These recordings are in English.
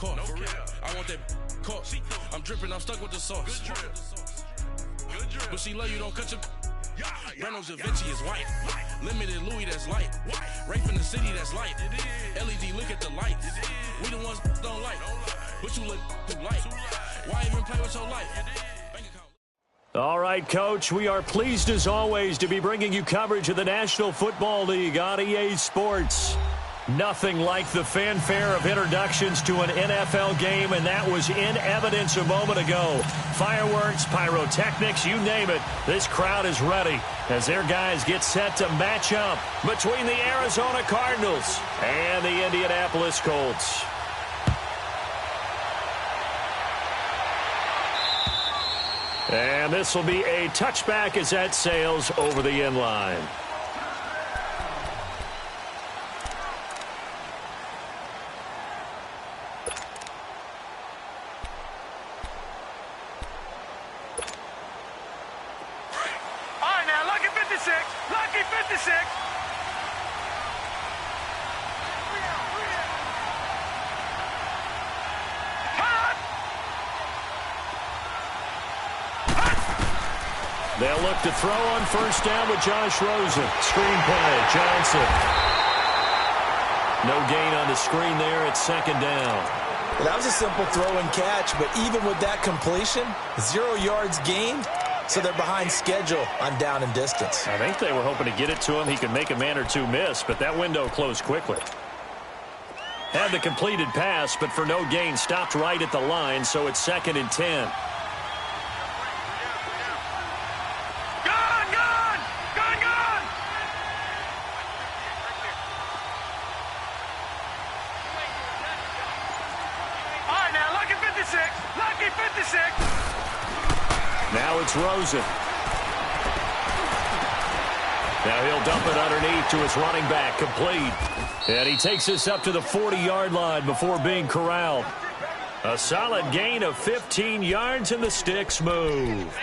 caught. For real. I want that caught. I'm dripping, I'm stuck with the sauce. Good drip. Good drip. But she love you, don't cut your. Reynolds Da Vinci is white. Limited Louis, that's light. Rape in the city, that's light. LED, look at the lights. We the ones don't like. But you look too light. Why even play with your life? All right, Coach, we are pleased as always to be bringing you coverage of the National Football League on EA Sports. Nothing like the fanfare of introductions to an NFL game, and that was in evidence a moment ago. Fireworks, pyrotechnics, you name it. This crowd is ready as their guys get set to match up between the Arizona Cardinals and the Indianapolis Colts. And this will be a touchback as that sails over the end line. They'll look to throw on first down with Josh Rosen. Screen play, Johnson. No gain on the screen there. It's second down. Well, that was a simple throw and catch, but even with that completion, 0 yards gained, so they're behind schedule on down and distance. I think they were hoping to get it to him. He could make a man or two miss, but that window closed quickly. Had the completed pass, but for no gain, stopped right at the line, so it's 2nd and 10. Now it's Rosen. Now he'll dump it underneath to his running back, complete. And he takes this up to the 40-yard line before being corralled. A solid gain of 15 yards, and the sticks move.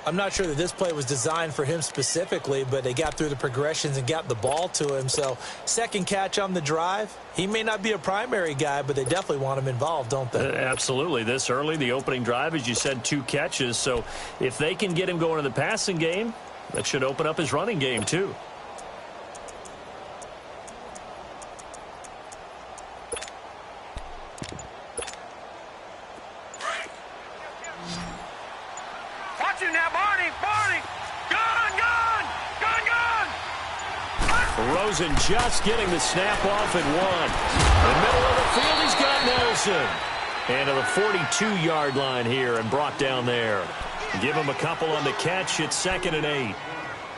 I'm not sure that this play was designed for him specifically, but they got through the progressions and got the ball to him. So, second catch on the drive. He may not be a primary guy, but they definitely want him involved, don't they? Absolutely. This early, the opening drive, as you said, 2 catches. So, if they can get him going in the passing game, that should open up his running game, too. Rosen just getting the snap off at 1. In the middle of the field, he's got Nelson. And to the 42-yard line here and brought down there. Give him a couple on the catch. It's 2nd and 8.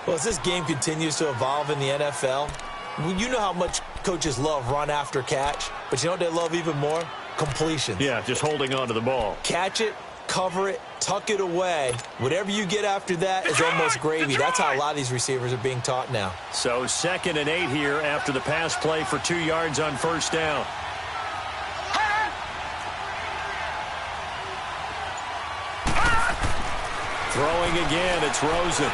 Well, as this game continues to evolve in the NFL, you know how much coaches love run after catch, but you know what they love even more? Completions. Yeah, just holding on to the ball. Catch it, cover it, tuck it away. Whatever you get after that is almost gravy. That's how a lot of these receivers are being taught now. So 2nd and 8 here after the pass play for 2 yards on first down. Throwing again, it's Rosen.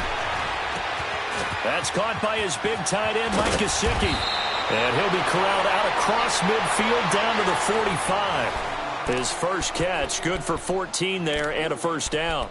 That's caught by his big tight end, Mike Gesicki. And he'll be corralled out across midfield down to the 45. His first catch, good for 14 there and a first down.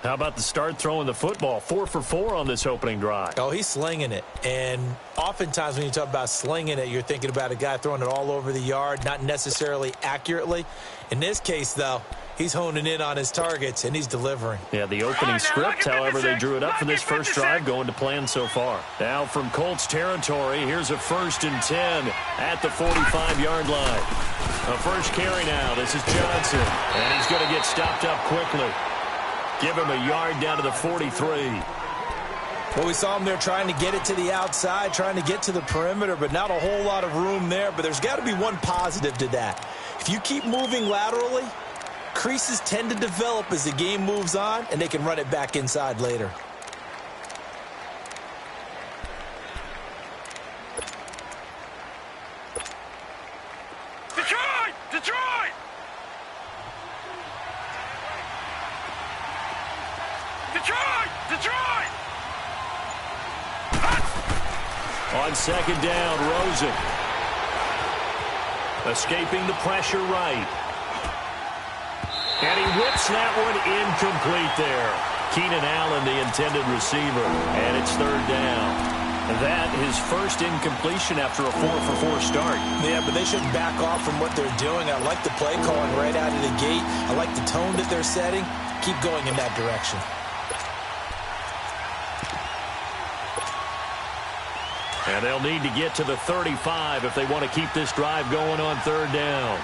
How about the start throwing the football? 4 for 4 on this opening drive. Oh, he's slinging it. And oftentimes when you talk about slinging it, you're thinking about a guy throwing it all over the yard, not necessarily accurately. In this case, though, he's honing in on his targets, and he's delivering. Yeah, the opening script, however, they drew it up for this first drive, going to plan so far. Now from Colts territory, here's a 1st and 10 at the 45-yard line. A first carry now. This is Johnson, and he's going to get stopped up quickly. Give him a yard down to the 43. Well, we saw him there trying to get it to the outside, trying to get to the perimeter, but not a whole lot of room there. But there's got to be one positive to that. If you keep moving laterally, creases tend to develop as the game moves on, and they can run it back inside later. Detroit! Detroit! Detroit! Detroit! On second down, Rosen. Escaping the pressure right. And he whips that one incomplete there. Keenan Allen, the intended receiver, and it's third down. That his first incompletion after a 4-for-4 start. Yeah, but they shouldn't back off from what they're doing. I like the play calling right out of the gate. I like the tone that they're setting. Keep going in that direction. And they'll need to get to the 35 if they want to keep this drive going on third down.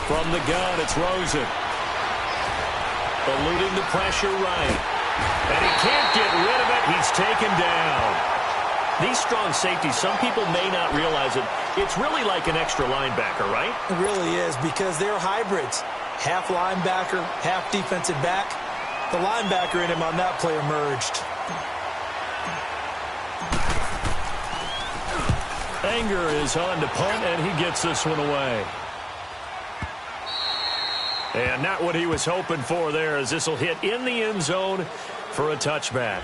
From the gun, it's Rosen. Eluding the pressure right. And he can't get rid of it. He's taken down. These strong safeties, some people may not realize it. It's really like an extra linebacker, right? It really is, because they're hybrids. Half linebacker, half defensive back. The linebacker in him on that play emerged. Anger is on to punt, and he gets this one away. And not what he was hoping for there, as this will hit in the end zone for a touchback.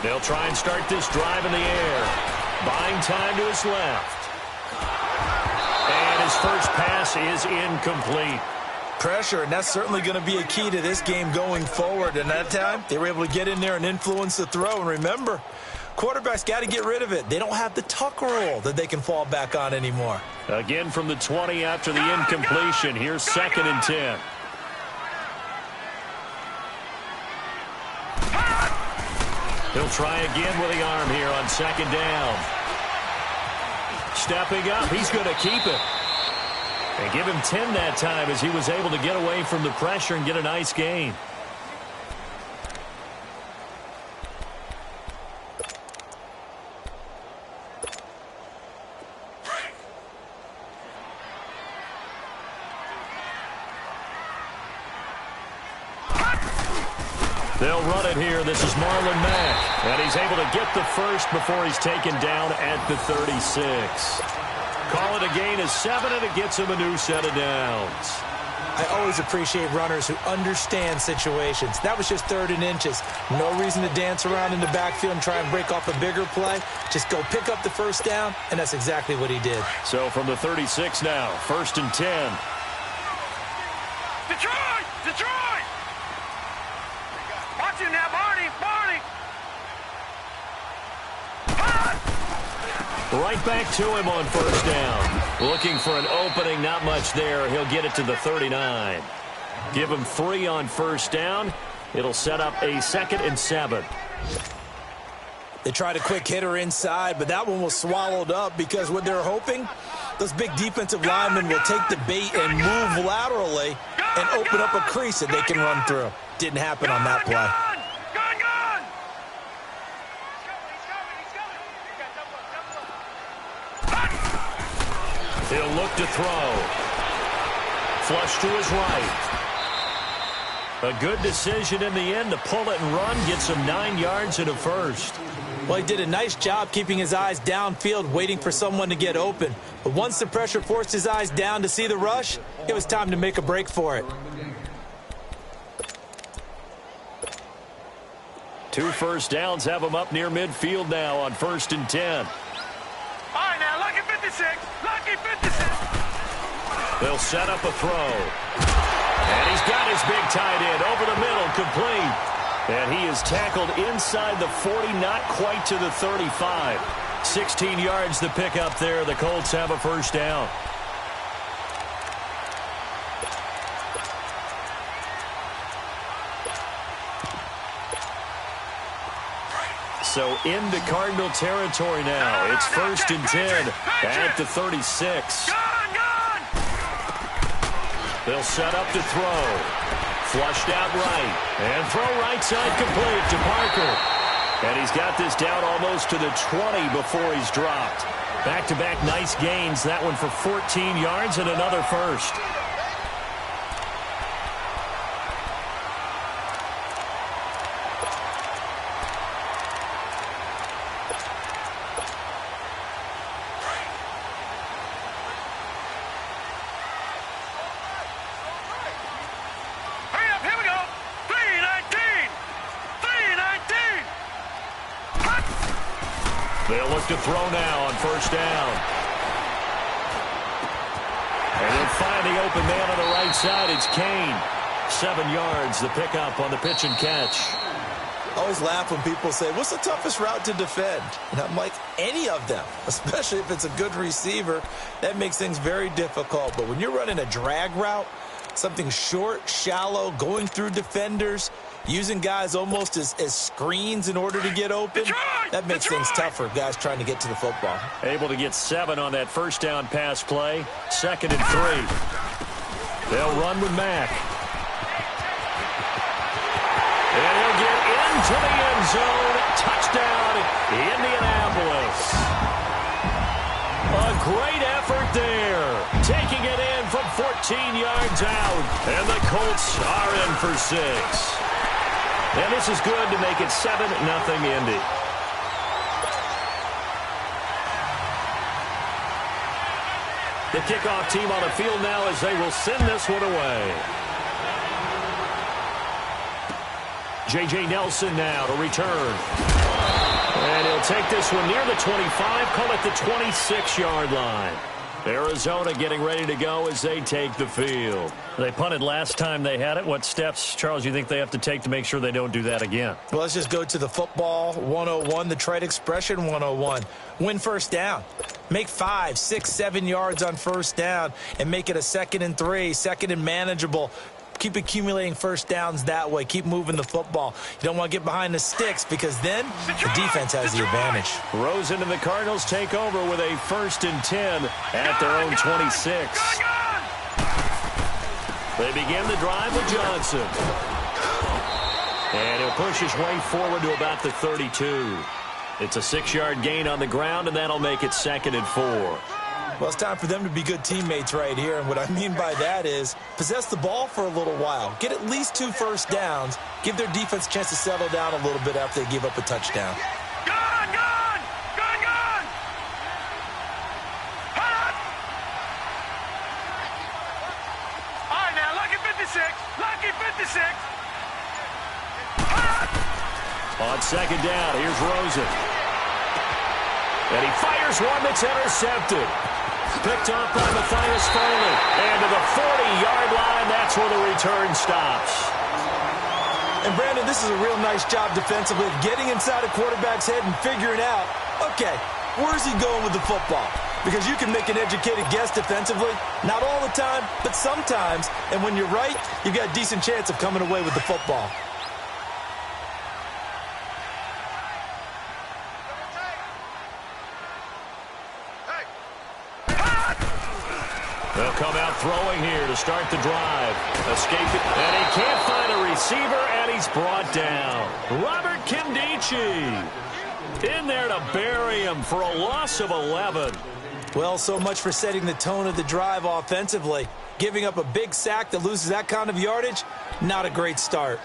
They'll try and start this drive in the air. Buying time to his left. And his first pass is incomplete. Pressure, and that's certainly going to be a key to this game going forward. And that time, they were able to get in there and influence the throw. And remember, quarterbacks got to get rid of it. They don't have the tuck rule that they can fall back on anymore. Again from the 20 after the incompletion. Here's 2nd and 10. He'll try again with the arm here on 2nd down. Stepping up, he's going to keep it. And give him 10 that time as he was able to get away from the pressure and get a nice gain. They'll run it here. This is Marlon Mack. And he's able to get the first before he's taken down at the 36. Call it a gain of 7, and it gets him a new set of downs. I always appreciate runners who understand situations. That was just 3rd and inches. No reason to dance around in the backfield and try and break off a bigger play. Just go pick up the first down, and that's exactly what he did. So from the 36 now, 1st and 10. Detroit! Detroit! Watch him now, Barney! Barney! Right back to him on 1st down. Looking for an opening, not much there. He'll get it to the 39. Give him 3 on 1st down. It'll set up a 2nd and 7. They tried a quick hitter inside, but that one was swallowed up because what they're hoping, those big defensive linemen will take the bait and move laterally and open up a crease that they can run through. Didn't happen on that play. He'll look to throw. Flush to his right. A good decision in the end to pull it and run. Gets him 9 yards and a first. Well, he did a nice job keeping his eyes downfield, waiting for someone to get open. But once the pressure forced his eyes down to see the rush, it was time to make a break for it. 2 first downs have him up near midfield now on 1st and 10. All right, now, lucky 56. Lucky 56. They'll set up a throw. And he's got his big tight end over the middle, complete. And he is tackled inside the 40, not quite to the 35. 16 yards to pick up there. The Colts have a first down. So into Cardinal territory now. It's 1st and 10 at the 36. Gun! They'll set up to throw. Flushed out right. And throw right side complete to Parker. And he's got this down almost to the 20 before he's dropped. Back-to-back nice gains. That one for 14 yards and another first. They'll look to throw now on first down. And they'll find the open man on the right side. It's Kane. 7 yards, the pickup on the pitch and catch. I always laugh when people say, what's the toughest route to defend? And I'm like, any of them, especially if it's a good receiver. That makes things very difficult. But when you're running a drag route, something short, shallow, going through defenders, using guys almost as screens in order to get open, that makes things tougher, guys trying to get to the football. Able to get 7 on that first down pass play. 2nd and 3. They'll run with Mack. And he'll get into the end zone. Touchdown, Indianapolis. A great effort there. Taking it in from 14 yards out. And the Colts are in for 6. And this is good to make it 7-0 Indy. The kickoff team on the field now as they will send this one away. J.J. Nelson now to return. And he'll take this one near the 25, call it the 26-yard line. Arizona getting ready to go as they take the field. They punted last time they had it. What steps, Charles, you think they have to take to make sure they don't do that again? Well, let's just go to the football 101, the trite expression 101. Win first down. Make 5, 6, 7 yards on first down and make it a 2nd and 3, 2nd and manageable. Keep accumulating first downs that way. Keep moving the football. You don't want to get behind the sticks because then the defense has the advantage. Rosen and the Cardinals take over with a 1st and 10 at their own 26. They begin the drive with Johnson. And he'll push his way forward to about the 32. It's a 6-yard gain on the ground, and that'll make it 2nd and 4. Well, it's time for them to be good teammates right here. And what I mean by that is possess the ball for a little while. Get at least 2 first downs. Give their defense a chance to settle down a little bit after they give up a touchdown. Gone! Gone! Gone! Gone! Hold up! All right, now, lucky 56. Lucky 56. Hold up! On 2nd down, here's Rosen. And he fires one that's intercepted. Picked off by Matthias Farley. And to the 40-yard line, that's where the return stops. And, Brandon, this is a real nice job defensively of getting inside a quarterback's head and figuring out, okay, where's he going with the football? Because you can make an educated guess defensively. Not all the time, but sometimes. And when you're right, you've got a decent chance of coming away with the football. They'll come out throwing here to start the drive. Escaping, and he can't find a receiver, and he's brought down. Robert Kindici in there to bury him for a loss of 11. Well, so much for setting the tone of the drive offensively. Giving up a big sack that loses that kind of yardage, not a great start.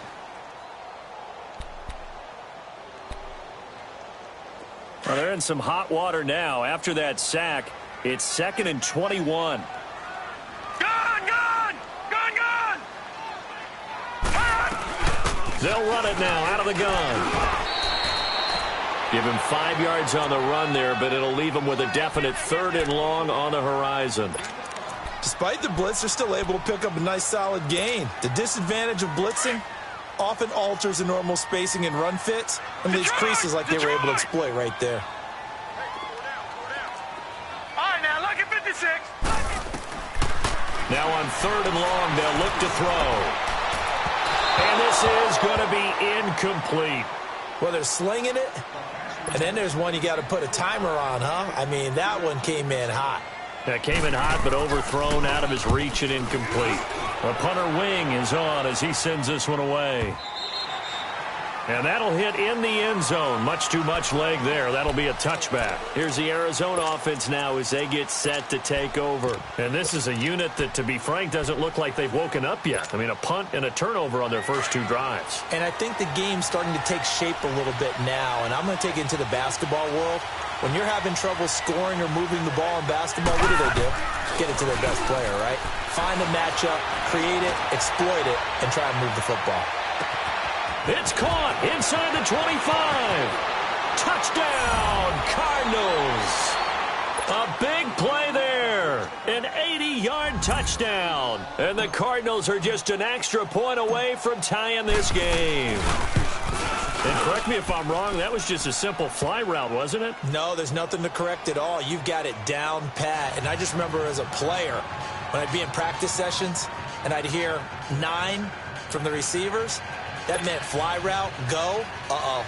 Well, they're in some hot water now. After that sack, it's 2nd and 21. They'll run it now out of the gun. Give him 5 yards on the run there, but it'll leave him with a definite 3rd and long on the horizon. Despite the blitz, they're still able to pick up a nice solid gain. The disadvantage of blitzing often alters the normal spacing and run fits and leaves creases like they were able to exploit right there. All right, now, lucky 56. Now on 3rd and long, they'll look to throw. And this is going to be incomplete. Well, they're slinging it. And then there's one you got to put a timer on, huh? I mean, that one came in hot. That came in hot, but overthrown out of his reach and incomplete. The punter wing is on as he sends this one away. And that'll hit in the end zone. Much too much leg there. That'll be a touchback. Here's the Arizona offense now as they get set to take over. And this is a unit that, to be frank, doesn't look like they've woken up yet. I mean, a punt and a turnover on their first 2 drives. And I think the game's starting to take shape a little bit now. And I'm going to take it into the basketball world. When you're having trouble scoring or moving the ball in basketball, what do? Get it to their best player, right? Find a matchup, create it, exploit it, and try and move the football. It's caught inside the 25. Touchdown, Cardinals. A big play there. An 80-yard touchdown. And the Cardinals are just an extra point away from tying this game. And correct me if I'm wrong, that was just a simple fly route, wasn't it? No, there's nothing to correct at all. You've got it down pat. And I just remember as a player, when I'd be in practice sessions and I'd hear 9 from the receivers, that meant fly route, go,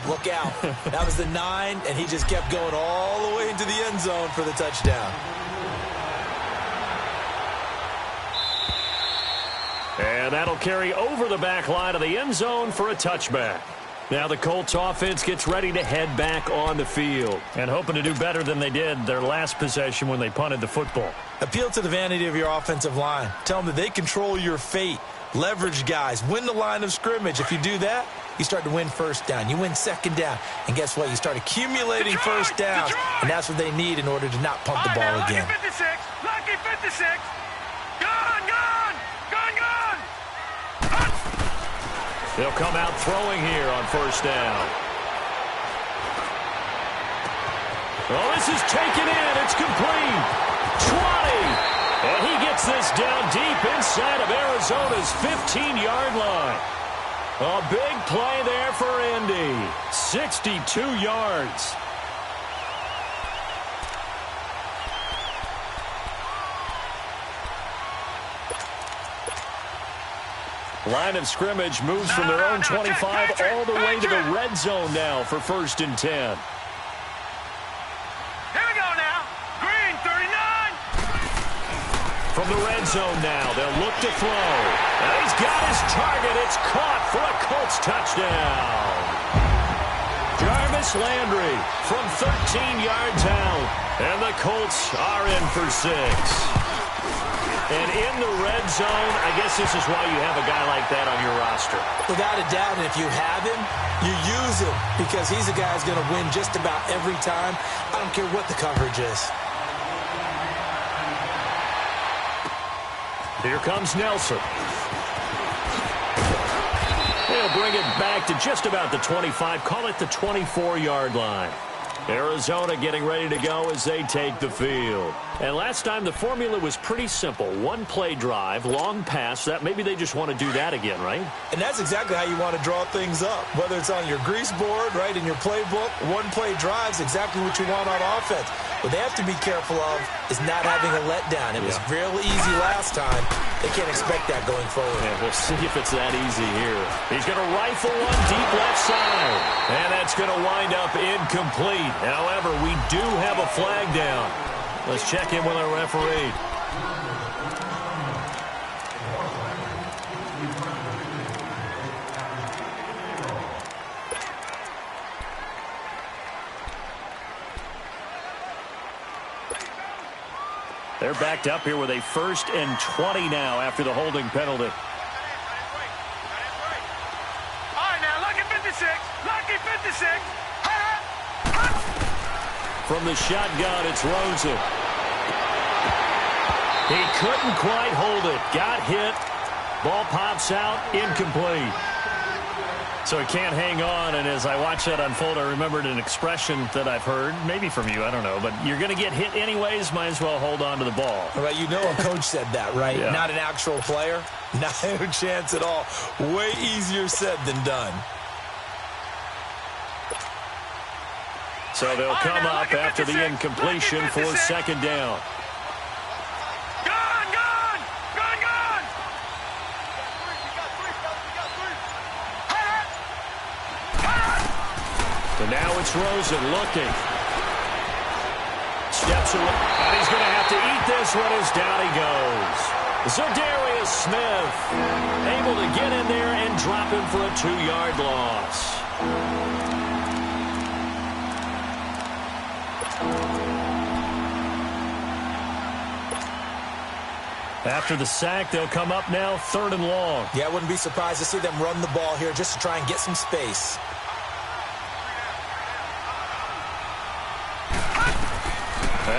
look out. That was the 9, and he just kept going all the way into the end zone for the touchdown. And that'll carry over the back line of the end zone for a touchback. Now the Colts offense gets ready to head back on the field and hoping to do better than they did their last possession when they punted the football. Appeal to the vanity of your offensive line. Tell them that they control your fate. Leverage guys. Win the line of scrimmage. If you do that, you start to win first down. You win second down. And guess what? You start accumulating first downs. And that's what they need in order to not punt the ball again. Lucky 56. Gone. They'll come out throwing here on first down. Oh, this is taken in. It's complete. 20. And he gets this down deep inside of Arizona's 15-yard line. A big play there for Indy. 62 yards. Line of scrimmage moves from their own 25 all the way to the red zone now for 1st and 10. Here we go now. Green, 39. From the red zone now, they'll look to throw. And he's got his target. It's caught for a Colts touchdown. Jarvis Landry from 13 yards out. And the Colts are in for 6. And in the red zone, I guess this is why you have a guy like that on your roster. Without a doubt, and if you have him, you use him because he's a guy who's going to win just about every time. I don't care what the coverage is. Here comes Nelson. They'll bring it back to just about the 25. Call it the 24-yard line. Arizona getting ready to go as they take the field. And last time the formula was pretty simple. 1-play drive, long pass. That maybe they just want to do that again, right? And that's exactly how you want to draw things up. Whether it's on your grease board, right, in your playbook, 1-play drive is exactly what you want on offense. What they have to be careful of is not having a letdown. It was real easy last time. They can't expect that going forward. Yeah, we'll see if it's that easy here. He's going to rifle one deep left side. And that's going to wind up incomplete. However, we do have a flag down. Let's check in with our referee. They're backed up here with a 1st and 20 now after the holding penalty. All right, now, lucky 56. Lucky 56. From the shotgun, it's Rosen. He couldn't quite hold it. Got hit. Ball pops out. Incomplete. So he can't hang on, and as I watch that unfold, I remembered an expression that I've heard, maybe from you, I don't know, but you're going to get hit anyways, might as well hold on to the ball. Right, you know a coach said that, right? Yeah. Not an actual player. Not a chance at all. Way easier said than done. So they'll come up after the incompletion for 2nd down. So now it's Rosen looking. steps away, and he's going to have to eat this one as down he goes. Zadarius Smith able to get in there and drop him for a 2-yard loss. After the sack, they'll come up now 3rd and long. Yeah, I wouldn't be surprised to see them run the ball here just to try and get some space.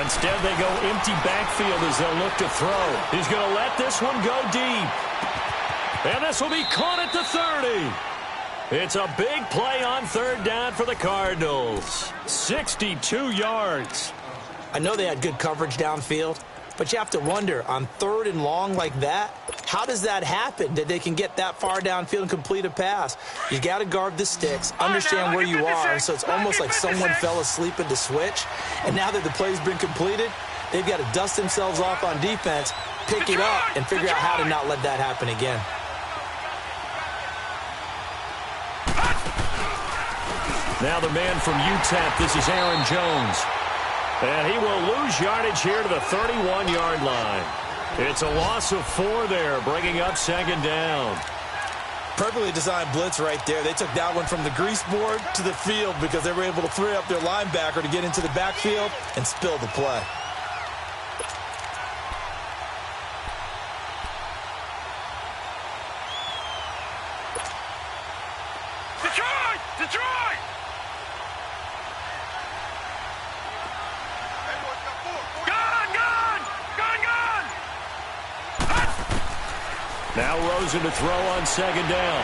Instead, they go empty backfield as they'll look to throw. He's going to let this one go deep. And this will be caught at the 30. It's a big play on 3rd down for the Cardinals. 62 yards. I know they had good coverage downfield, but you have to wonder, on 3rd and long like that, how does that happen that they can get that far downfield and complete a pass? You got to guard the sticks, understand where you are, so it's almost like someone fell asleep at the switch, and now that the play's been completed, they've got to dust themselves off on defense, pick it up, and figure out how to not let that happen again. Now the man from UTEP, this is Aaron Jones. And he will lose yardage here to the 31-yard line. It's a loss of 4 there, bringing up 2nd down. Perfectly designed blitz right there. They took that one from the grease board to the field because they were able to free up their linebacker to get into the backfield and spill the play. Detroit! Detroit! Now Rosen to throw on 2nd down.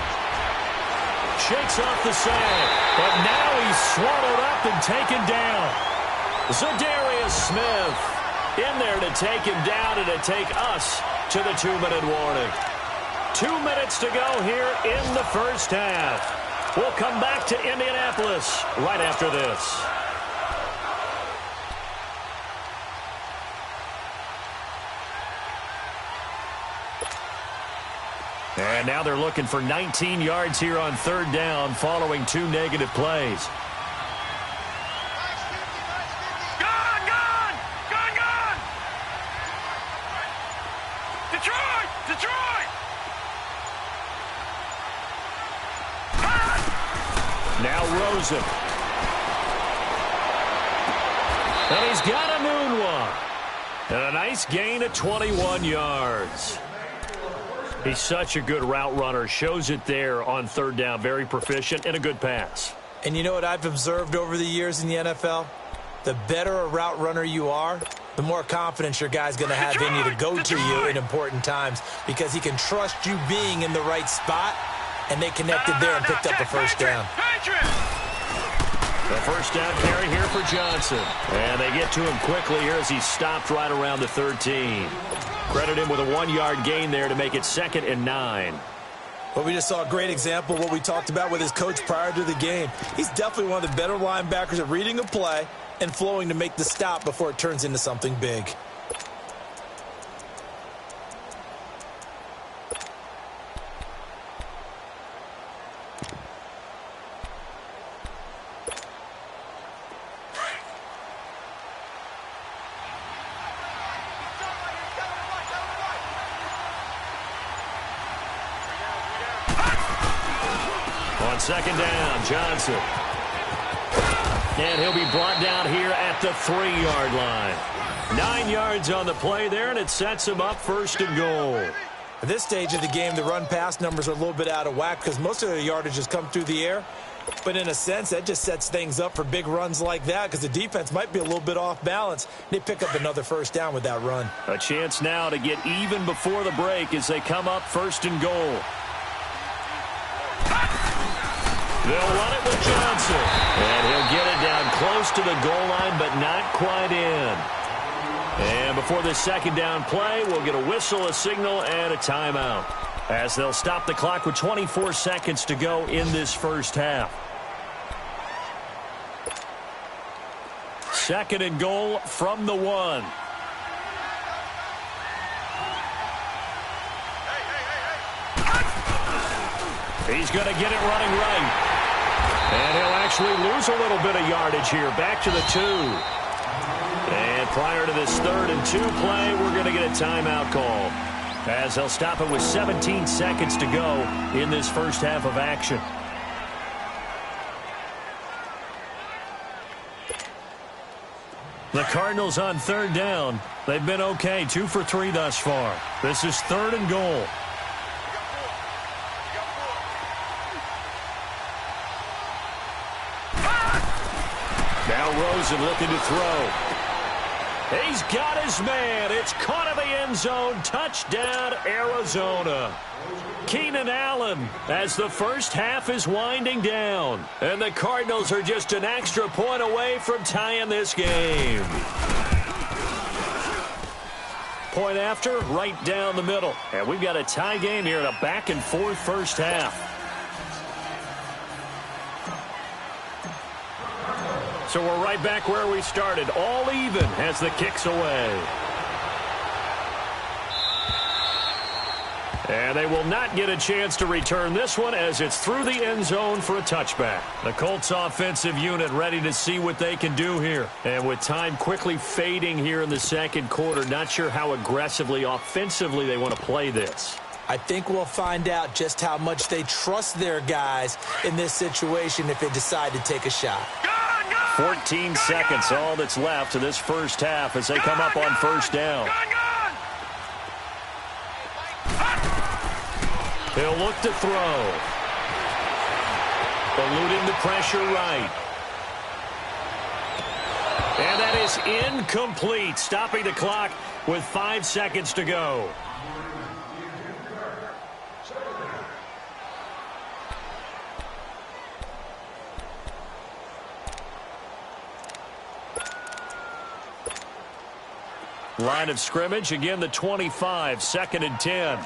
Shakes off the sag, but now he's swallowed up and taken down. Zadarius Smith in there to take him down and to take us to the 2-minute warning. 2 minutes to go here in the first half. We'll come back to Indianapolis right after this. And now they're looking for 19 yards here on 3rd down following 2 negative plays. Gone! Gone! Gone! Gone! Detroit! Detroit! Now Rosen. And he's got a moonwalk. And a nice gain of 21 yards. He's such a good route runner. Shows it there on 3rd down. Very proficient and a good pass. And you know what I've observed over the years in the NFL? The better a route runner you are, the more confidence your guy's going to have in you to go to you in important times because he can trust you being in the right spot, and they connected there and picked up a 1st down. The 1st down carry here for Johnson. And they get to him quickly here as he stopped right around the 13. Credit him with a 1-yard gain there to make it 2nd and 9. Well, we just saw a great example of what we talked about with his coach prior to the game. He's definitely one of the better linebackers at reading a play and flowing to make the stop before it turns into something big. On 2nd down, Johnson. And he'll be brought down here at the 3-yard line. 9 yards on the play there, and it sets him up 1st and goal. At this stage of the game, the run-pass numbers are a little bit out of whack because most of the yardage has come through the air. But in a sense, that just sets things up for big runs like that because the defense might be a little bit off balance. They pick up another 1st down with that run. A chance now to get even before the break as they come up 1st and goal. They'll run it with Johnson. And he'll get it down close to the goal line, but not quite in. And before this 2nd down play, we'll get a whistle, a signal, and a timeout, as they'll stop the clock with 24 seconds to go in this first half. 2nd and goal from the 1. He's going to get it running right. And he'll actually lose a little bit of yardage here. Back to the 2. And And prior to this 3rd and 2 play, we're going to get a timeout call, as they'll stop it with 17 seconds to go in this first half of action. The Cardinals on 3rd down. They've been okay, 2 for 3 thus far. This is 3rd and goal. Now Rosen looking to throw. He's got his man. It's caught in the end zone. Touchdown, Arizona. Keenan Allen as the first half is winding down. And the Cardinals are just an extra point away from tying this game. Point after, right down the middle. And we've got a tie game here in a back-and-forth first half. So we're right back where we started, all even as the kick's away. And they will not get a chance to return this one as it's through the end zone for a touchback. The Colts offensive unit ready to see what they can do here. And with time quickly fading here in the second quarter, not sure how aggressively, offensively they want to play this. I think we'll find out just how much they trust their guys in this situation if they decide to take a shot. 14 seconds, all that's left to this first half as they come up on first down. He'll look to throw. Eluding the pressure right. And that is incomplete, stopping the clock with 5 seconds to go. Line of scrimmage, again the 25, 2nd and 10. No,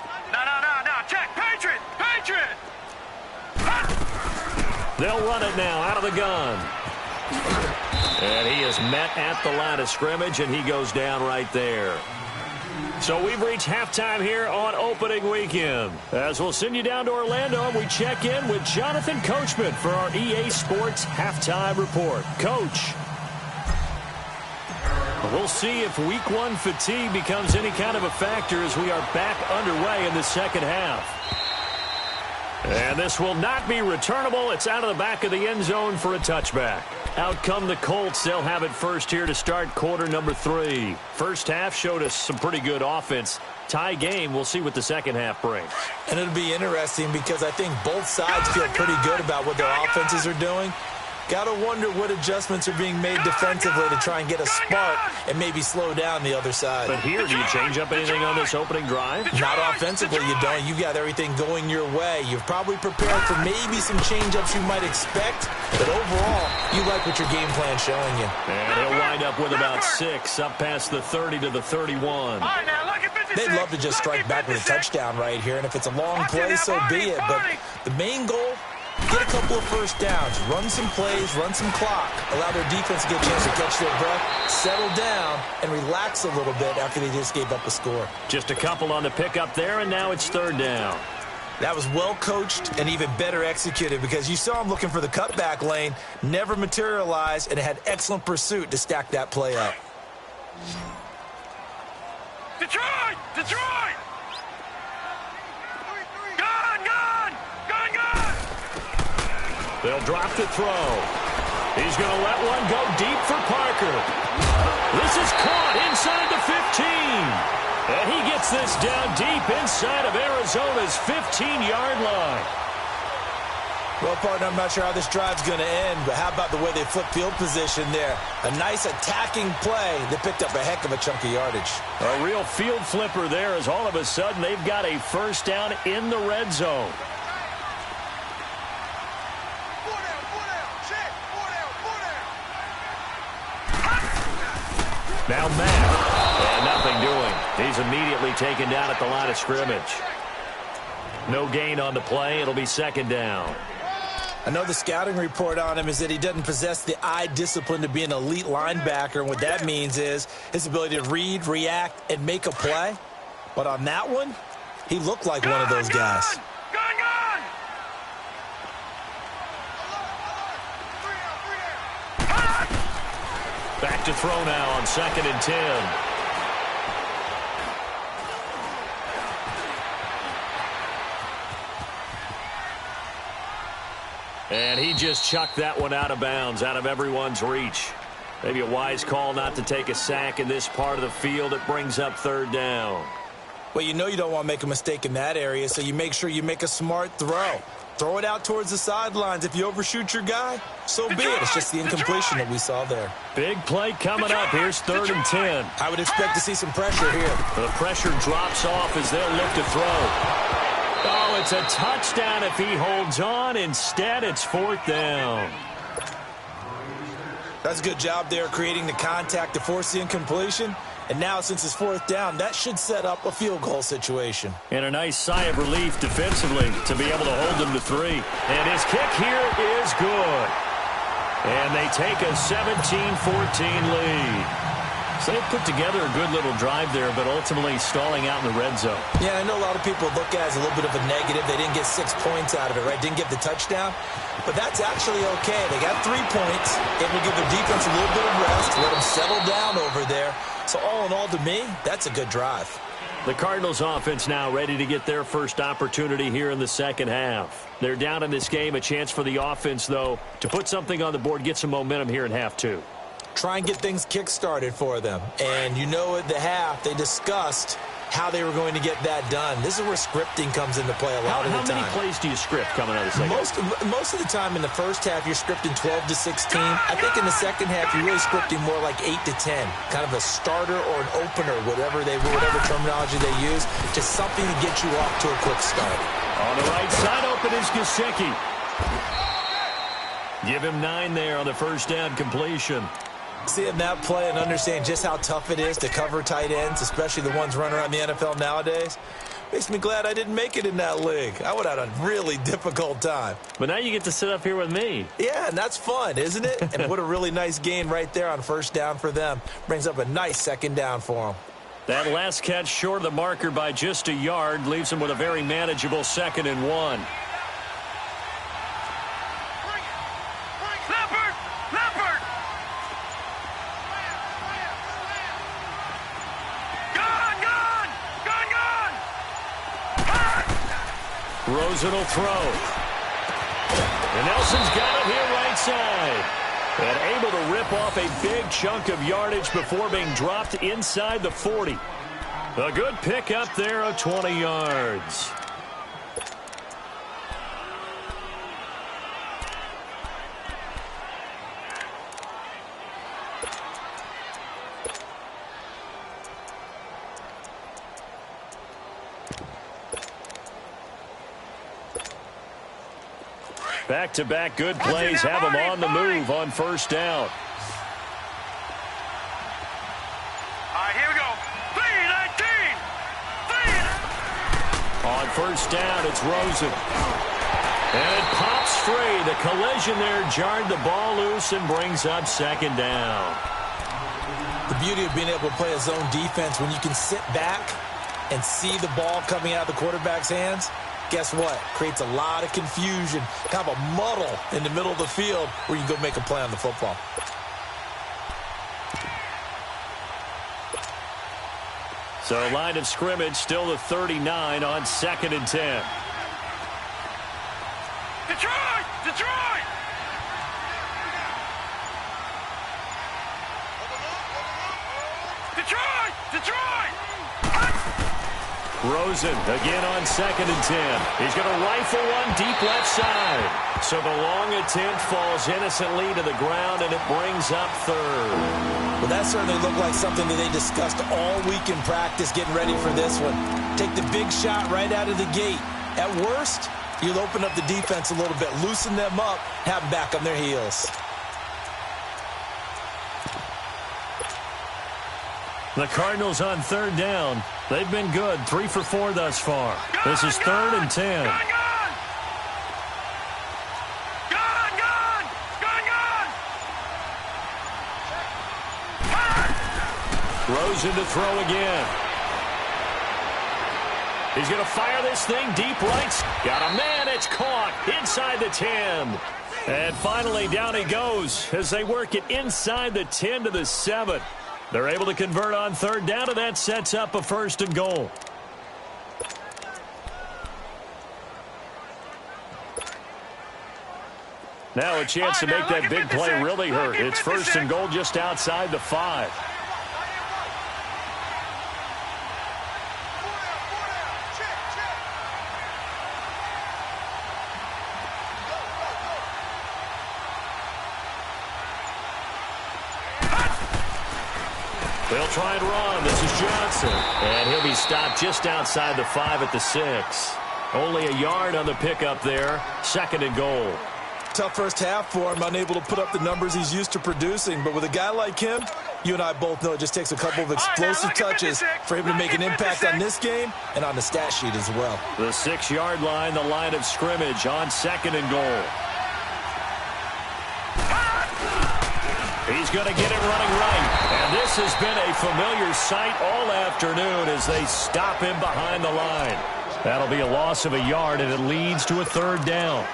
check, Patriot! They'll run it now out of the gun. And he is met at the line of scrimmage, and he goes down right there. So we've reached halftime here on opening weekend. As we'll send you down to Orlando, and we check in with Jonathan Coachman for our EA Sports Halftime Report. Coach. We'll see if week 1 fatigue becomes any kind of a factor as we are back underway in the second half. And this will not be returnable. It's out of the back of the end zone for a touchback. Out come the Colts. They'll have it first here to start quarter number 3. First half showed us some pretty good offense. Tie game. We'll see what the second half brings. And it'll be interesting because I think both sides feel pretty good about what their offenses are doing. Got to wonder what adjustments are being made defensively to try and get a spark and maybe slow down the other side. But here, do you change up anything on this opening drive? Not offensively, you don't. You've got everything going your way. You've probably prepared for maybe some change-ups you might expect, but overall, you like what your game plan's showing you. And he'll wind up with about 6, up past the 30 to the 31. They'd love to just strike back with a touchdown right here, and if it's a long play, so be it. But the main goal, get a couple of first downs, run some plays, run some clock, allow their defense to get a chance to catch their breath, settle down, and relax a little bit after they just gave up a score. Just a couple on the pickup there, and now it's 3rd down. That was well coached and even better executed because you saw him looking for the cutback lane, never materialized, and had excellent pursuit to stack that play up. Detroit! They'll drop the throw. He's going to let one go deep for Parker. This is caught inside the 15. And he gets this down deep inside of Arizona's 15-yard line. Well, partner, I'm not sure how this drive's going to end, but how about the way they flip field position there? A nice attacking play that picked up a heck of a chunk of yardage. A real field flipper there as all of a sudden they've got a first down in the red zone. Now Matt, and nothing doing. He's immediately taken down at the line of scrimmage. No gain on the play. It'll be 2nd down. I know the scouting report on him is that he doesn't possess the eye discipline to be an elite linebacker, and what that means is his ability to read, react, and make a play. But on that one, he looked like one of those guys. Back back to throw now on 2nd and 10. And he just chucked that one out of bounds, out of everyone's reach. Maybe a wise call not to take a sack in this part of the field. It brings up 3rd down. Well, you know you don't want to make a mistake in that area, so you make sure you make a smart throw. Throw it out towards the sidelines. If you overshoot your guy, so be it. It's just the incompletion that we saw there. Big play coming up. Here's 3rd and 10. I would expect to see some pressure here. The pressure drops off as they'll look to throw. Oh, it's a touchdown if he holds on. Instead, it's 4th down. That's a good job there creating the contact to force the incompletion. And now, since it's 4th down, that should set up a field goal situation. And a nice sigh of relief defensively to be able to hold them to 3. And his kick here is good. And they take a 17-14 lead. So they put together a good little drive there, but ultimately stalling out in the red zone. Yeah, I know a lot of people look at it as a little bit of a negative. They didn't get 6 points out of it, right? Didn't get the touchdown. But that's actually okay. They got 3 points. It will give their defense a little bit of rest, let them settle down over there. So all in all, to me, that's a good drive. The Cardinals offense now ready to get their first opportunity here in the 2nd half. They're down in this game. A chance for the offense, though, to put something on the board, get some momentum here in half 2. Try and get things kick-started for them. And you know at the half, they discussed how they were going to get that done. This is where scripting comes into play a lot of the time. How many plays do you script coming out of the second half? Most of the time in the first half, you're scripting 12 to 16. I think in the second half, you're really scripting more like 8 to 10. Kind of a starter or an opener, whatever terminology they use. Just something to get you off to a quick start. On the right side, open is Gesicki. Give him 9 there on the first down completion. Seeing that play and understand just how tough it is to cover tight ends, especially the ones running around the NFL nowadays, makes me glad I didn't make it in that league. I would have had a really difficult time. But now you get to sit up here with me. Yeah, and that's fun, isn't it? And what a really nice gain right there on first down for them. Brings up a nice 2nd down for them. That last catch short of the marker by just a yard leaves them with a very manageable 2nd and 1. Rosen will throw. And Nelson's got it here right side. And able to rip off a big chunk of yardage before being dropped inside the 40. A good pickup there of 20 yards. Back-to-back good plays have them on the move on first down. All right, here we go. 3-19. On first down, it's Rosen. And it pops free. The collision there jarred the ball loose and brings up 2nd down. The beauty of being able to play a zone defense when you can sit back and see the ball coming out of the quarterback's hands. Guess what? Creates a lot of confusion, kind of a muddle in the middle of the field where you can go make a play on the football. So line of scrimmage still the 39 on 2nd and 10. Detroit! Detroit! Detroit! Detroit! Rosen again on 2nd and 10. He's going to rifle one deep left side. So the long attempt falls innocently to the ground, and it brings up 3rd. Well, that certainly looked like something that they discussed all week in practice getting ready for this one. Take the big shot right out of the gate. At worst, you'll open up the defense a little bit, loosen them up, have them back on their heels. The Cardinals on 3rd down. They've been good, 3 for 4 thus far. This is 3rd and 10. Rosen to throw again. He's going to fire this thing deep right. Got a man. It's caught inside the 10. And finally, down he goes as they work it inside the 10 to the 7. They're able to convert on third down, and that sets up a 1st and goal. Now a chance to make that big play really hurt. It's 1st and goal just outside the 5. They'll try and run. This is Johnson. And he'll be stopped just outside the 5 at the 6. Only a yard on the pickup there. 2nd and goal. Tough first half for him, unable to put up the numbers he's used to producing. But with a guy like him, you and I both know it just takes a couple of explosive touches for him to make an impact on this game and on the stat sheet as well. The 6-yard line, the line of scrimmage on 2nd and goal. He's going to get it running right. And this has been a familiar sight all afternoon as they stop him behind the line. That'll be a loss of a yard, and it leads to a 3rd down.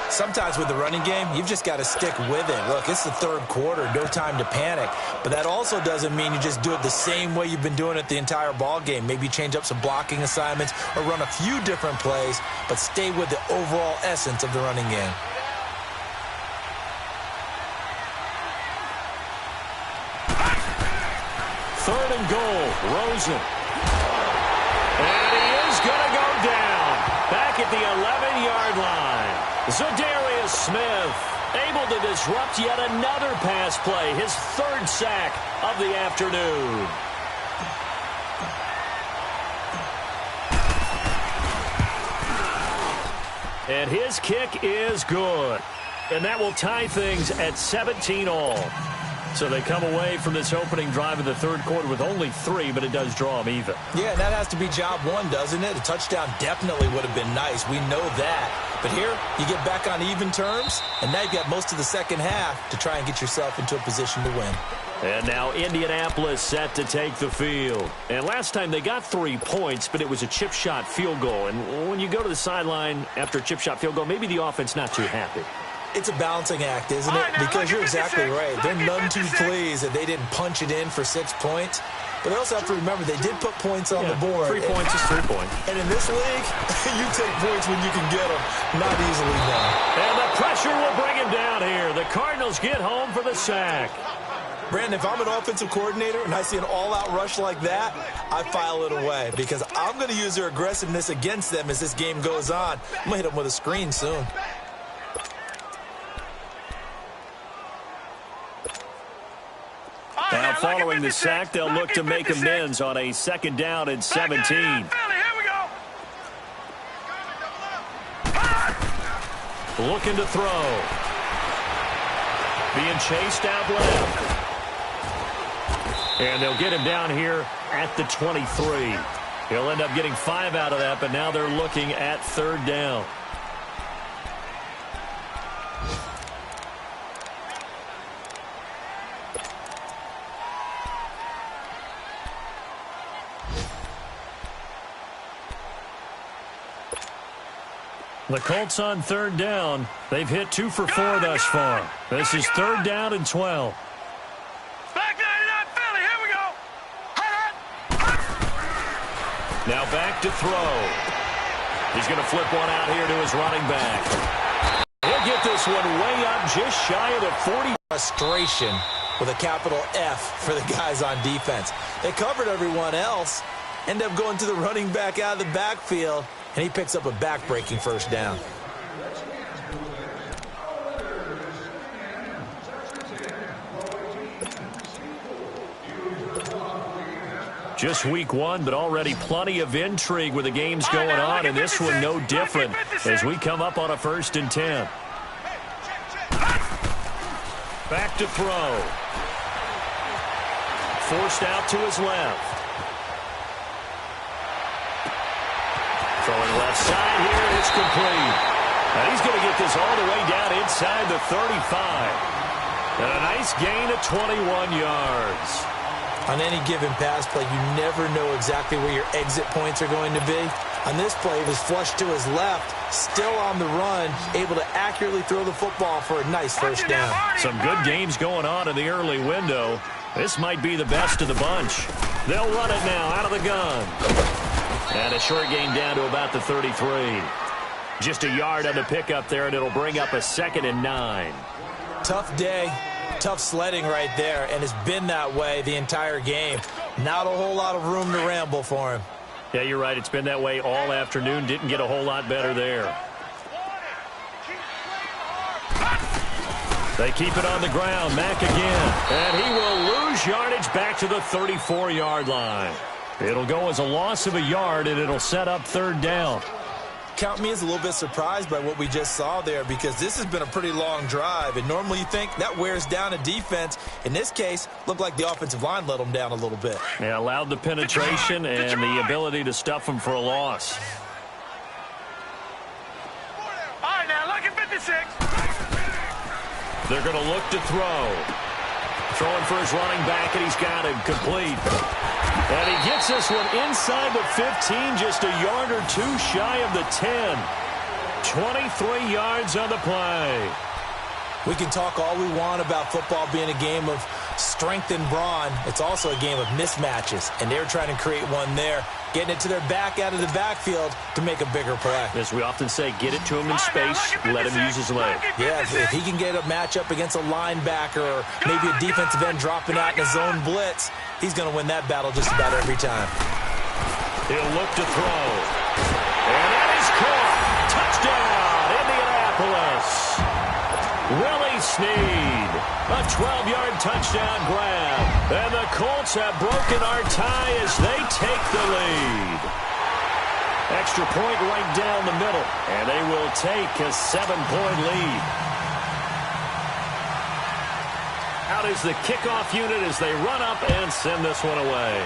Sometimes with the running game, you've just got to stick with it. Look, it's the 3rd quarter, no time to panic. But that also doesn't mean you just do it the same way you've been doing it the entire ball game. Maybe change up some blocking assignments or run a few different plays, but stay with the overall essence of the running game. Third and goal, Rosen. And he is going to go down. Back at the 11-yard line. Zadarius Smith able to disrupt yet another pass play. His 3rd sack of the afternoon. And his kick is good. And that will tie things at 17 all. So they come away from this opening drive of the 3rd quarter with only 3, but it does draw them even. Yeah, that has to be job 1, doesn't it? A touchdown definitely would have been nice. We know that. But here, you get back on even terms, and now you've got most of the second half to try and get yourself into a position to win. And now Indianapolis set to take the field. And last time they got 3 points, but it was a chip shot field goal. And when you go to the sideline after a chip shot field goal, maybe the offense not too happy. It's a balancing act, isn't it? Because you're exactly right. They're none too pleased that they didn't punch it in for 6 points. But they also have to remember they did put points on the board. 3 points is 3 points. And in this league, you take points when you can get them. Not easily done. And the pressure will bring him down here. The Cardinals get home for the sack. Brandon, if I'm an offensive coordinator and I see an all-out rush like that, I file it away because I'm going to use their aggressiveness against them as this game goes on. I'm going to hit them with a screen soon. Now following the sack, they'll look to make amends on a 2nd down and 17. Looking to throw. Being chased out left. And they'll get him down here at the 23. He'll end up getting 5 out of that, but now they're looking at 3rd down. The Colts on 3rd down. They've hit 2 for 4 thus far. This is 3rd down and 12. Now back to throw. He's going to flip one out here to his running back. He'll get this one way up just shy of the 40. Frustration with a capital F for the guys on defense. They covered everyone else. End up going to the running back out of the backfield, and he picks up a back-breaking 1st down. Just week 1, but already plenty of intrigue with the games going on, and this one no different as we come up on a 1st and 10. Back to throw. Forced out to his left. Throwing left side here, it's complete. Now he's going to get this all the way down inside the 35. And a nice gain of 21 yards. On any given pass play, you never know exactly where your exit points are going to be. On this play, he was flushed to his left, still on the run, able to accurately throw the football for a nice first down. Some good games going on in the early window. This might be the best of the bunch. They'll run it now out of the gun. And a short gain down to about the 33. Just a yard on the pickup there, and it'll bring up a 2nd and 9. Tough day, tough sledding right there, and it's been that way the entire game. Not a whole lot of room to ramble for him. Yeah, you're right. It's been that way all afternoon. Didn't get a whole lot better there. They keep it on the ground. Mack again. And he will lose yardage back to the 34-yard line. It'll go as a loss of a yard, and it'll set up 3rd down. Count me as a little bit surprised by what we just saw there, because this has been a pretty long drive, and normally you think that wears down a defense. In this case, looked like the offensive line let them down a little bit. Yeah, allowed the penetration and the ability to stuff them for a loss. All right, now, lucky 56. They're going to look to throw. Throwing for his running back, and he's got him complete. And he gets this one inside the 15, just a yard or two shy of the 10. 23 yards on the play. We can talk all we want about football being a game of strength and brawn. It's also a game of mismatches, and they're trying to create one there, getting it to their back out of the backfield to make a bigger play. As we often say, get it to him in space, let him use his leg. Yeah, if he can get a matchup against a linebacker or maybe a defensive end dropping out in a zone blitz, he's going to win that battle just about every time. He'll look to throw. And that is caught. Touchdown, Indianapolis. Willie Snead, a 12-yard touchdown grab. And the Colts have broken our tie as they take the lead. Extra point right down the middle, and they will take a 7-point lead. Out is the kickoff unit as they run up and send this one away.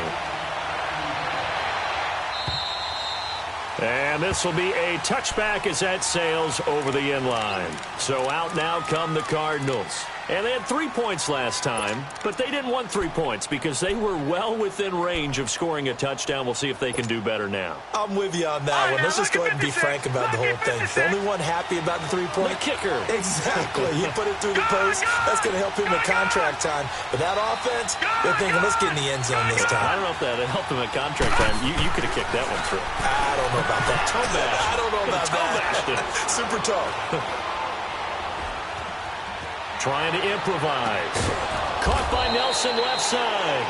And this will be a touchback as that sails over the end line. So out now come the Cardinals. And they had 3 points last time, but they didn't want 3 points because they were well within range of scoring a touchdown. We'll see if they can do better now. I'm with you on that one. Let's just go ahead and be frank about the whole thing. The only one happy about the 3-point kicker. Exactly. He put it through the post. That's going to help him at contract time. But that offense, they're thinking, let's get in the end zone this time. I don't know if that helped him at contract time. You could have kicked that one through. I don't know about that. Toe bash. I don't know about that. Super toe. Trying to improvise. Caught by Nelson left side.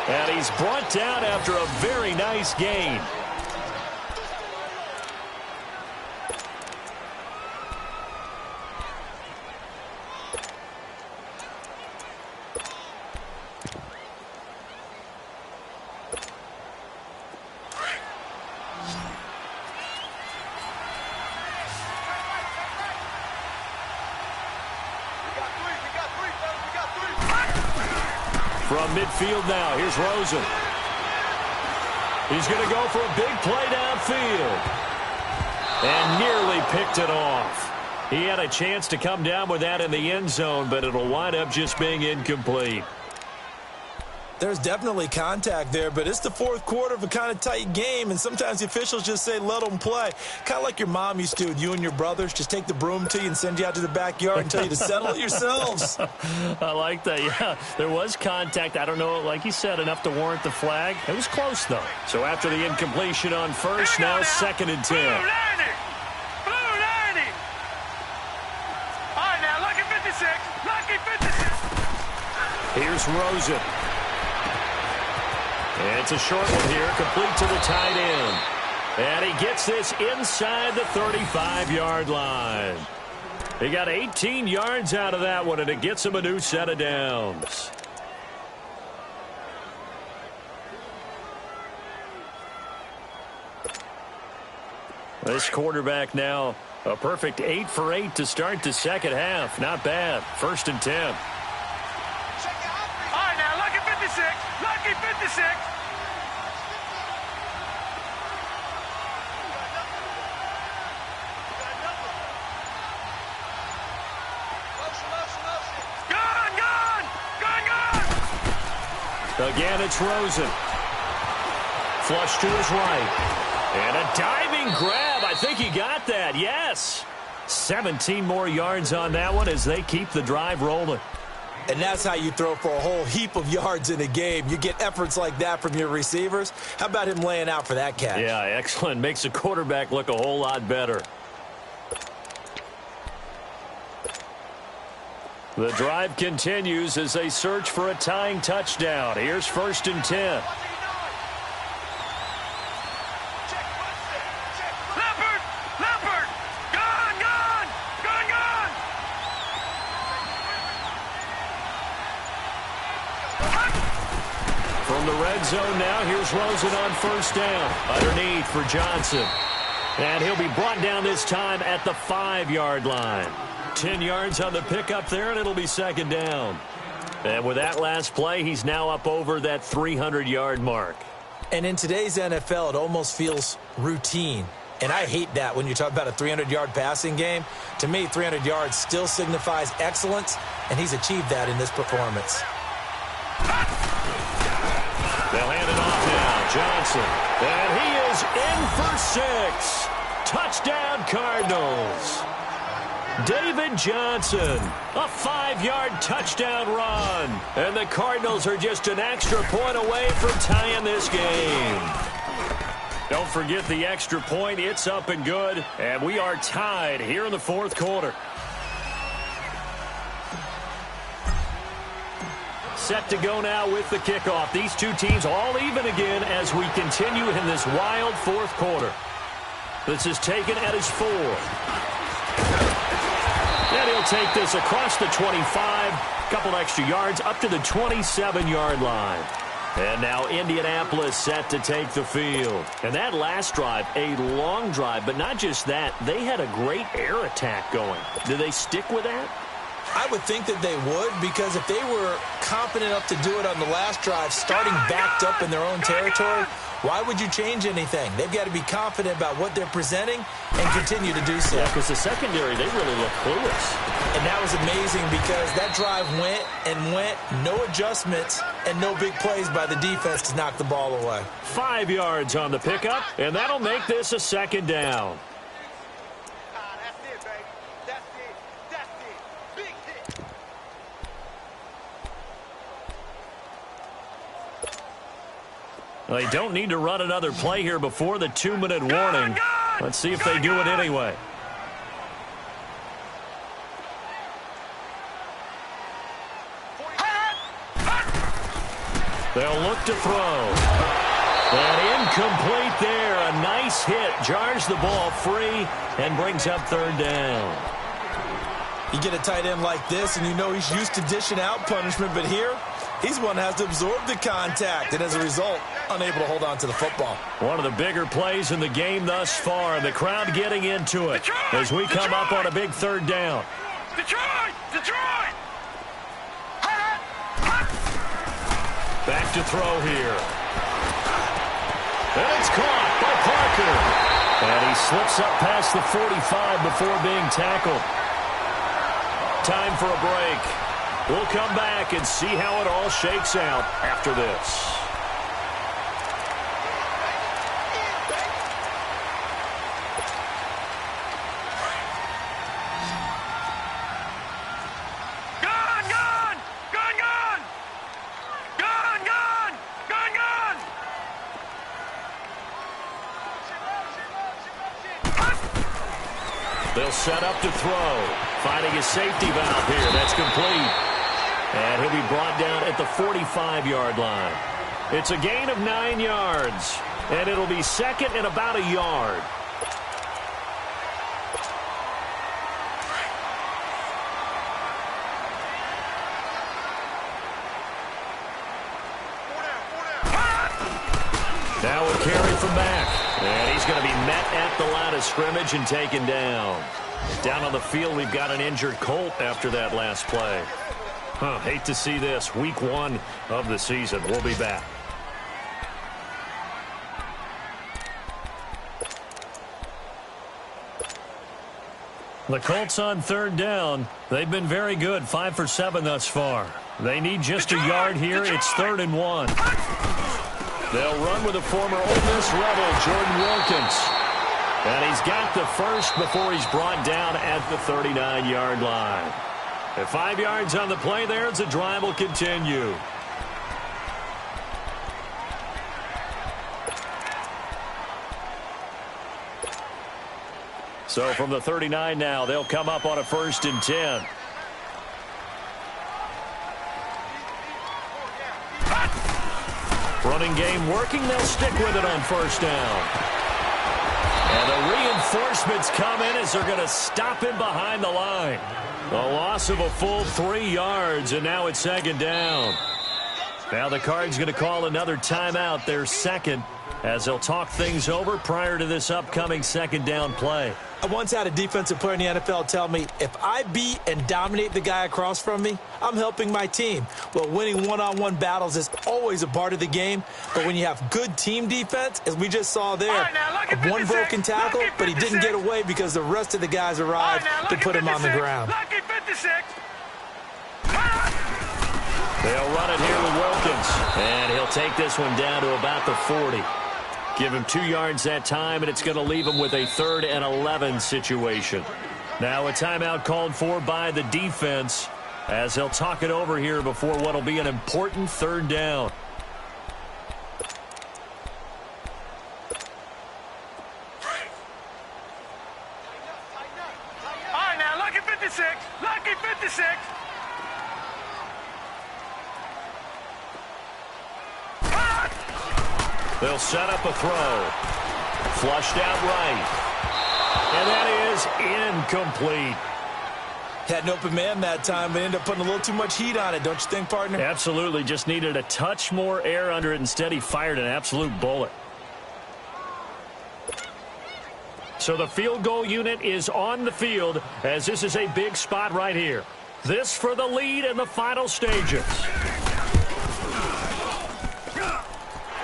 And he's brought down after a very nice gain. From midfield now, here's Rosen. He's going to go for a big play downfield. And nearly picked it off. He had a chance to come down with that in the end zone, but it'll wind up just being incomplete. There's definitely contact there, but it's the fourth quarter of a kind of tight game, and sometimes the officials just say, let them play. Kind of like your mom used to with you and your brothers. Just take the broom to you and send you out to the backyard and tell you to settle it yourselves. I like that, yeah. There was contact. I don't know, like you said, enough to warrant the flag. It was close, though. So after the incompletion on first, now 2nd and 10. Blue 90. Blue 90. All right, now, lucky 56. Lucky 56. Here's Rosen. It's a short one here, complete to the tight end. And he gets this inside the 35-yard line. He got 18 yards out of that one, and it gets him a new set of downs. This quarterback now, a perfect 8 for 8 to start the second half. Not bad. 1st and 10. All right, now, lucky 56. Lucky 56. Again, it's Rosen. Flush to his right. And a diving grab. I think he got that. Yes. 17 more yards on that one as they keep the drive rolling. And that's how you throw for a whole heap of yards in a game. You get efforts like that from your receivers. How about him laying out for that catch? Yeah, excellent. Makes the quarterback look a whole lot better. The drive continues as they search for a tying touchdown. Here's 1st and 10. From the red zone now, here's Rosen on 1st down. Underneath for Johnson. And he'll be brought down this time at the 5-yard line. 10 yards on the pickup there, and it'll be 2nd down. And with that last play, he's now up over that 300-yard mark. And in today's NFL, it almost feels routine. And I hate that when you talk about a 300-yard passing game. To me, 300 yards still signifies excellence, and he's achieved that in this performance. They'll hand it off now. Johnson. And he is in for 6. Touchdown, Cardinals. David Johnson, a 5-yard touchdown run. And the Cardinals are just an extra point away from tying this game. Don't forget the extra point. It's up and good. And we are tied here in the 4th quarter. Set to go now with the kickoff. These two teams all even again as we continue in this wild 4th quarter. This is taken at his 4. And he'll take this across the 25, couple extra yards up to the 27-yard line. And now Indianapolis set to take the field. And that last drive, a long drive, but not just that. They had a great air attack going. Do they stick with that? I would think that they would, because if they were confident enough to do it on the last drive, starting backed up in their own territory, why would you change anything? They've got to be confident about what they're presenting and continue to do so. Yeah, because the secondary, they really look clueless. And that was amazing because that drive went and went, no adjustments, and no big plays by the defense to knock the ball away. 5 yards on the pickup, and that'll make this a 2nd down. They don't need to run another play here before the 2-minute warning. Let's see if they do it anyway. They'll look to throw. And incomplete there. A nice hit. Jars the ball free and brings up 3rd down. You get a tight end like this, and you know he's used to dishing out punishment, but here, he's one that has to absorb the contact, and as a result, unable to hold on to the football. One of the bigger plays in the game thus far, and the crowd getting into it as we come up on a big 3rd down. Detroit! Back to throw here. And it's caught by Parker. And he slips up past the 45 before being tackled. Time for a break. We'll come back and see how it all shakes out after this. They'll set up to throw. Finding a safety valve here. That's complete. And he'll be brought down at the 45-yard line. It's a gain of 9 yards. And it'll be 2nd and about a yard. Now a carry from back. And he's going to be met at the line of scrimmage and taken down. Down on the field, we've got an injured Colt after that last play. Hate to see this. Week 1 of the season. We'll be back. The Colts on 3rd down. They've been very good. 5 for 7 thus far. They need just a yard here. It's 3rd and 1. They'll run with a former Ole Miss Rebel, Jordan Wilkins. And he's got the first before he's brought down at the 39-yard line. At 5 yards on the play there, the drive will continue. So from the 39 now, they'll come up on a 1st and 10. Running game working. They'll stick with it on 1st down. And the reinforcements come in as they're going to stop him behind the line. A loss of a full 3 yards, and now it's 2nd down. Now the Cards going to call another timeout, their second, as they'll talk things over prior to this upcoming 2nd down play. I once had a defensive player in the NFL tell me, if I beat and dominate the guy across from me, I'm helping my team. Well, winning one-on-one battles is always a part of the game, but when you have good team defense, as we just saw there, one broken tackle, but he didn't get away because the rest of the guys arrived to put him on the ground. They'll run it here with Wilkins, and he'll take this one down to about the 40. Give him 2 yards that time, and it's going to leave him with a 3rd and 11 situation. Now a timeout called for by the defense as they'll talk it over here before what will be an important 3rd down. All right, now, lucky 56. Lucky 56. They'll set up a throw. Flushed out right. And that is incomplete. Had an open man that time, but ended up putting a little too much heat on it, don't you think, partner? Absolutely. Just needed a touch more air under it. Instead, he fired an absolute bullet. So the field goal unit is on the field as this is a big spot right here. This for the lead in the final stages.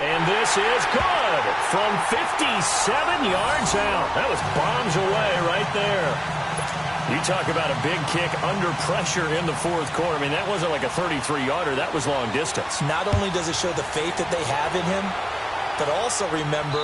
And this is good from 57 yards out. That was bombs away right there. You talk about a big kick under pressure in the 4th quarter. I mean, that wasn't like a 33-yarder. That was long distance. Not only does it show the faith that they have in him, but also remember,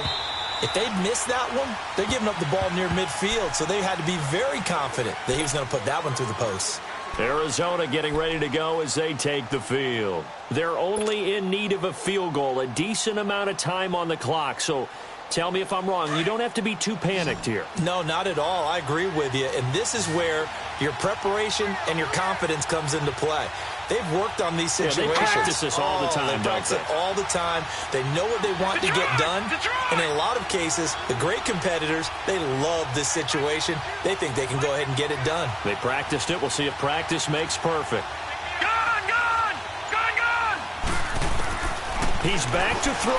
if they miss that one, they're giving up the ball near midfield, so they had to be very confident that he was going to put that one through the post. Arizona getting ready to go as they take the field. They're only in need of a field goal, a decent amount of time on the clock. So tell me if I'm wrong. You don't have to be too panicked here. No, not at all. I agree with you. And this is where your preparation and your confidence comes into play. They've worked on these situations. They practice this all the time, They practice it all the time. They know what they want to get done. And in a lot of cases, the great competitors, they love this situation. They think they can go ahead and get it done. They practiced it. We'll see if practice makes perfect. Gone! He's back to throw.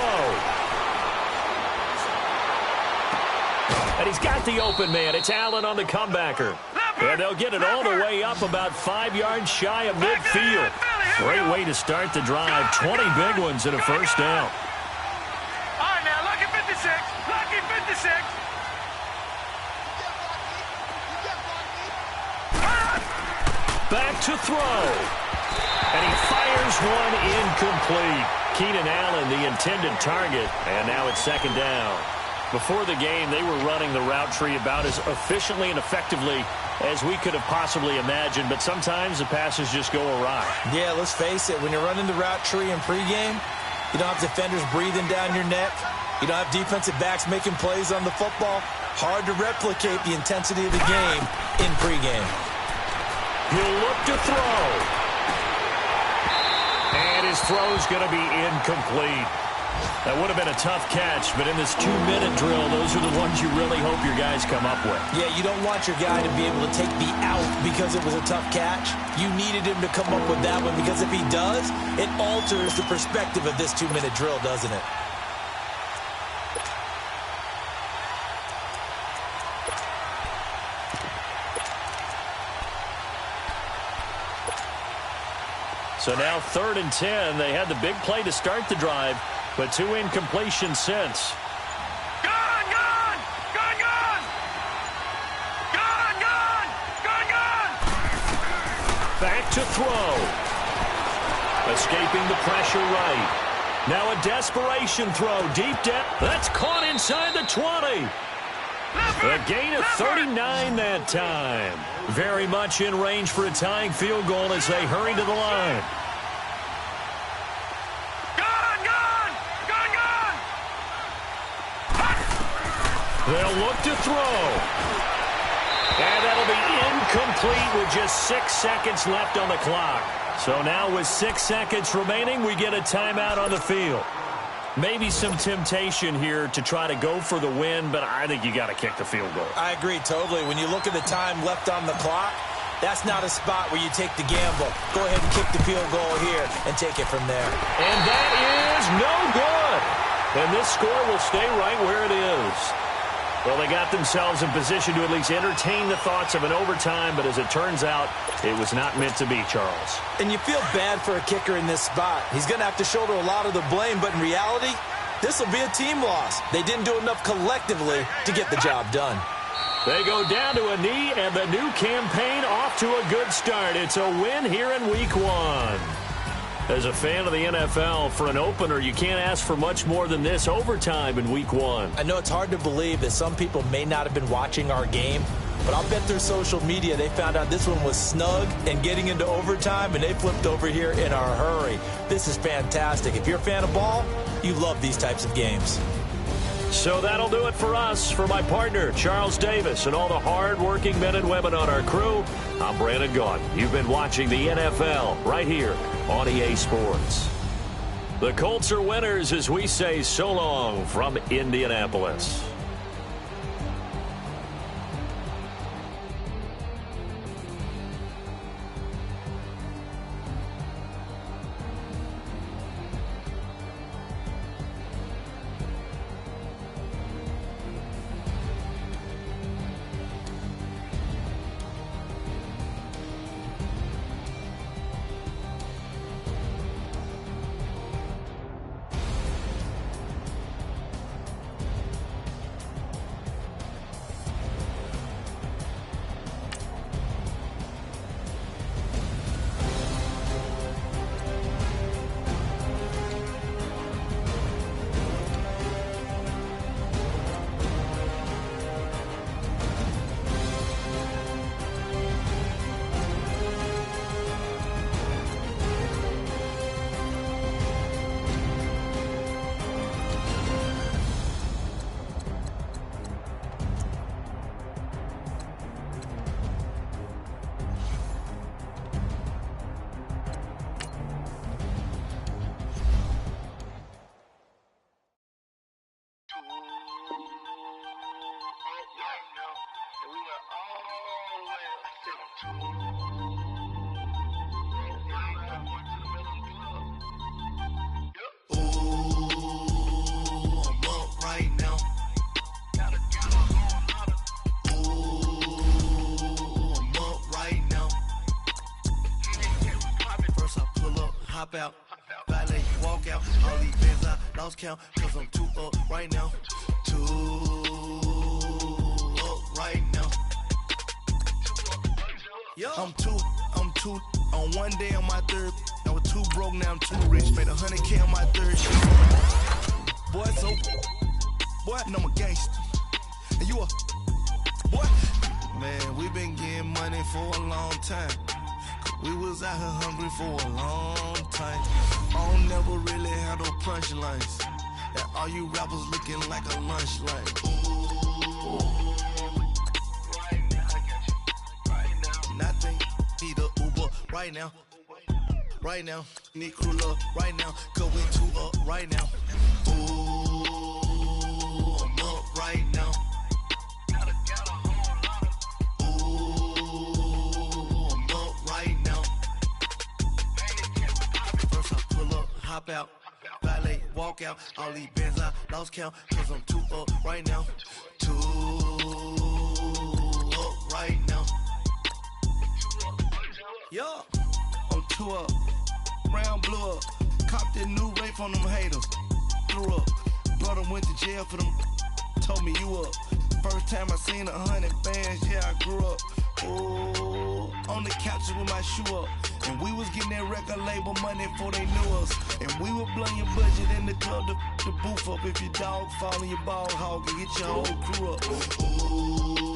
And he's got the open man. It's Allen on the comebacker. And they'll get it all the way up about 5 yards shy of midfield. Great way to start the drive. 20 big ones and a 1st down. All right, now, lucky 56. Lucky 56. Back to throw. And he fires one incomplete. Keenan Allen, the intended target. And now it's 2nd down. Before the game, they were running the route tree about as efficiently and effectively as we could have possibly imagined, but sometimes the passes just go awry. Yeah, let's face it. When you're running the route tree in pregame, you don't have defenders breathing down your neck. You don't have defensive backs making plays on the football. Hard to replicate the intensity of the game in pregame. He'll look to throw. And his throw's going to be incomplete. That would have been a tough catch, but in this 2-minute drill, those are the ones you really hope your guys come up with. Yeah, you don't want your guy to be able to take the out because it was a tough catch. You needed him to come up with that one because if he does, it alters the perspective of this 2-minute drill, doesn't it? So now 3rd and 10. They had the big play to start the drive, but 2 incompletions since. Gone! Back to throw. Escaping the pressure right. Now a desperation throw deep down. That's caught inside the 20. A gain of 39 that time. Very much in range for a tying field goal as they hurry to the line. They'll look to throw. And that'll be incomplete with just 6 seconds left on the clock. So now with 6 seconds remaining, we get a timeout on the field. Maybe some temptation here to try to go for the win, but I think you got to kick the field goal. I agree totally. When you look at the time left on the clock, that's not a spot where you take the gamble. Go ahead and kick the field goal here and take it from there. And that is no good. And this score will stay right where it is. Well, they got themselves in position to at least entertain the thoughts of an overtime, but as it turns out, it was not meant to be, Charles. And you feel bad for a kicker in this spot. He's going to have to shoulder a lot of the blame, but in reality, this will be a team loss. They didn't do enough collectively to get the job done. They go down to a knee, and the new campaign off to a good start. It's a win here in Week 1. As a fan of the NFL, for an opener, you can't ask for much more than this overtime in Week 1. I know it's hard to believe that some people may not have been watching our game, but I'll bet through social media they found out this one was snug and getting into overtime, and they flipped over here in a hurry. This is fantastic. If you're a fan of ball, you love these types of games. So that'll do it for us. For my partner, Charles Davis, and all the hard-working men and women on our crew, I'm Brandon Gaudin. You've been watching the NFL right here on EA Sports. The Colts are winners as we say so long from Indianapolis. Hop out, valet, walk out, all these bands I lost count, cause I'm too up right now, too up right now. I'm too, on one day on my third, I was too broke, now I'm too rich, made 100K on my third shit. Boy, so, boy, no, I'm a gangster, and you a, boy, man, we been getting money for a long time. We was out here hungry for a long time. I don't never really have no punchlines. And all you rappers looking like a lunch line. Ooh. Right now, I got you. Right now. Nothing. Need a Uber right now. Right now. Need crew up right now. Cause we too up right now. Ooh, I'm up right now. Hop out, valet, walk out, all these bands I lost count, cause I'm too up right now, too up right now. Yo, I'm too up, round blew up, copped that new rape on them haters, threw up, brother went to jail for them, told me you up, first time I seen 100 bands, yeah I grew up, ooh, on the couch with my shoe up, And we was getting that record label money before they knew us. And we would blow your budget in the club to the booth up. If your dog fall in your ball hog and get your whole crew up. Ooh.